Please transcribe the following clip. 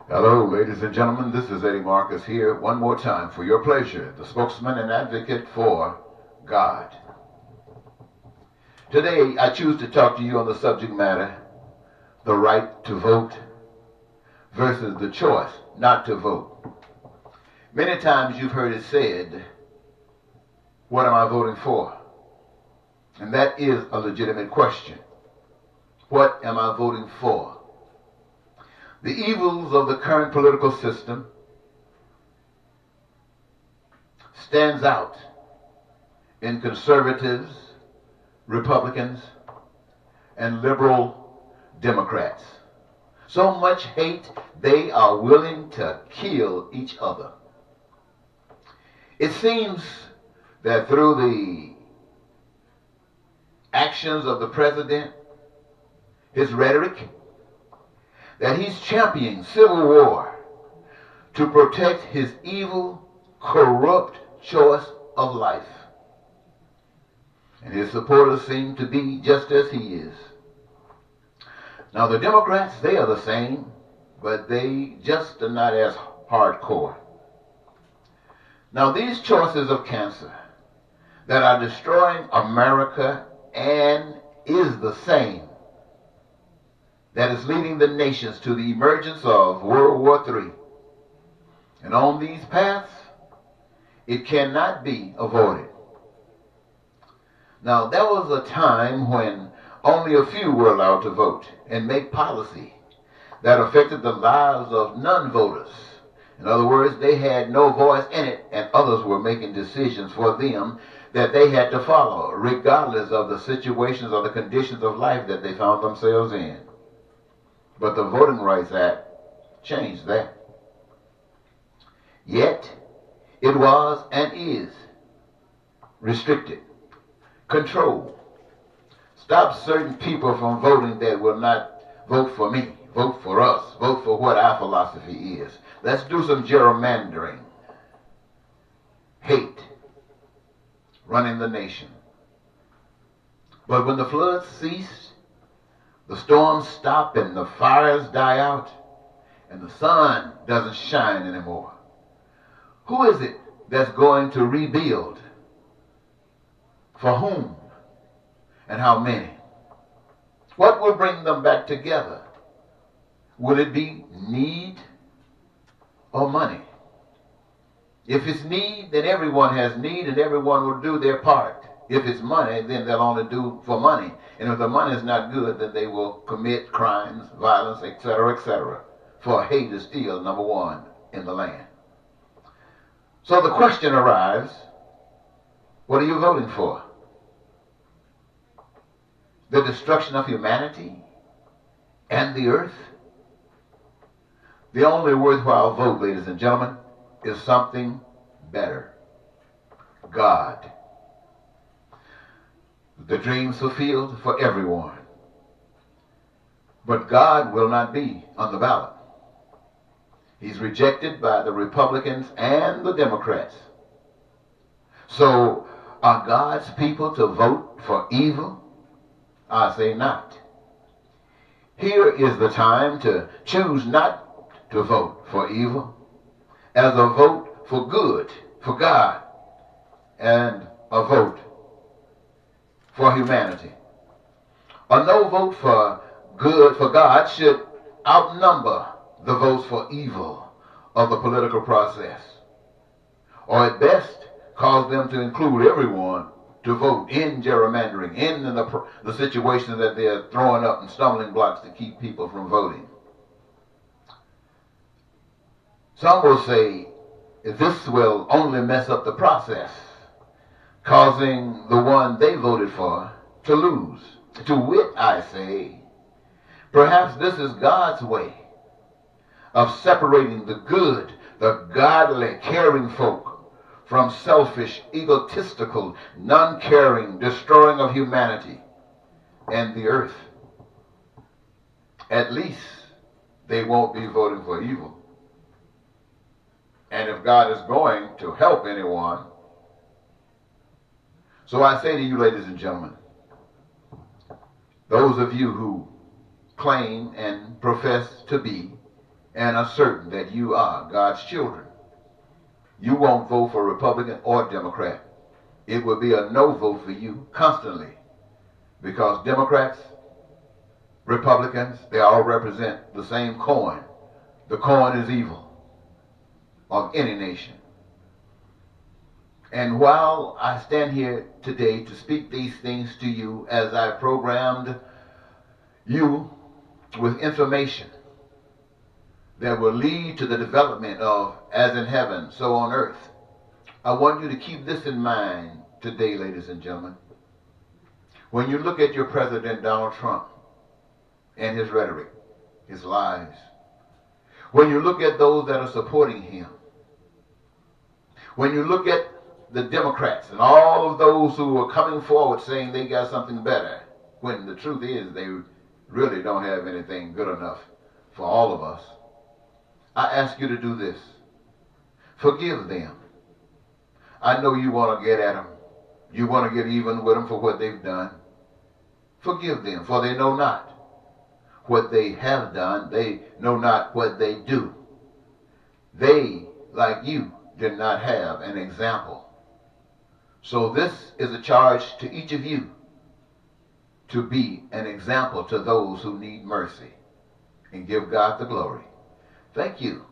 Hello, ladies and gentlemen. This is Eddie Marcus here one more time for your pleasure, the spokesman and advocate for God. Today, I choose to talk to you on the subject matter, the right to vote versus the choice not to vote. Many times you've heard it said, what am I voting for? And that is a legitimate question. What am I voting for? The evils of the current political system stands out in conservatives, Republicans, and liberal Democrats. So much hate, they are willing to kill each other. It seems that through the actions of the president, his rhetoric, that he's championing civil war to protect his evil, corrupt choice of life. And his supporters seem to be just as he is. Now the Democrats, they are the same, but they just are not as hardcore. Now these choices of cancer that are destroying America and is the same that is leading the nations to the emergence of World War III. And on these paths, it cannot be avoided. Now, there was a time when only a few were allowed to vote and make policy that affected the lives of non-voters. In other words, they had no voice in it, and others were making decisions for them that they had to follow, regardless of the situations or the conditions of life that they found themselves in. But the Voting Rights Act changed that. Yet, it was and is restricted, controlled. Stop certain people from voting that will not vote for me, vote for us, vote for what our philosophy is. Let's do some gerrymandering. Hate running the nation. But when the floods ceased, the storms stop and the fires die out and the sun doesn't shine anymore, who is it that's going to rebuild? For whom and how many? What will bring them back together? Will it be need or money? If it's need, then everyone has need and everyone will do their part. If it's money, then they'll only do for money. And if the money is not good, then they will commit crimes, violence, etc., etc. For hate is still number one in the land. So the question arrives, what are you voting for? The destruction of humanity and the earth? The only worthwhile vote, ladies and gentlemen, is something better. God. The dreams fulfilled for everyone. But God will not be on the ballot. He's rejected by the Republicans and the Democrats. So, are God's people to vote for evil? I say not. Here is the time to choose not to vote for evil, as a vote for good, for God, and a vote for humanity. A no vote for good, for God, should outnumber the votes for evil of the political process, or at best cause them to include everyone to vote in gerrymandering, in the situation that they're throwing up and stumbling blocks to keep people from voting. Some will say this will only mess up the process, causing the one they voted for to lose. To wit, I say, perhaps this is God's way of separating the good, the godly, caring folk from selfish, egotistical, non-caring, destroying of humanity and the earth. At least they won't be voting for evil. And if God is going to help anyone, so I say to you, ladies and gentlemen, those of you who claim and profess to be and are certain that you are God's children, you won't vote for Republican or Democrat. It will be a no vote for you constantly, because Democrats, Republicans, they all represent the same coin. The coin is evil of any nation. And while I stand here today to speak these things to you, as I programmed you with information that will lead to the development of as in heaven, so on earth, I want you to keep this in mind today, ladies and gentlemen. When you look at your President Donald Trump and his rhetoric, his lies, when you look at those that are supporting him, when you look at the Democrats and all of those who are coming forward saying they got something better, when the truth is they really don't have anything good enough for all of us, I ask you to do this. Forgive them. I know you want to get at them. You want to get even with them for what they've done. Forgive them, for they know not what they have done. They know not what they do. They, like you, did not have an example. So this is a charge to each of you to be an example to those who need mercy and give God the glory. Thank you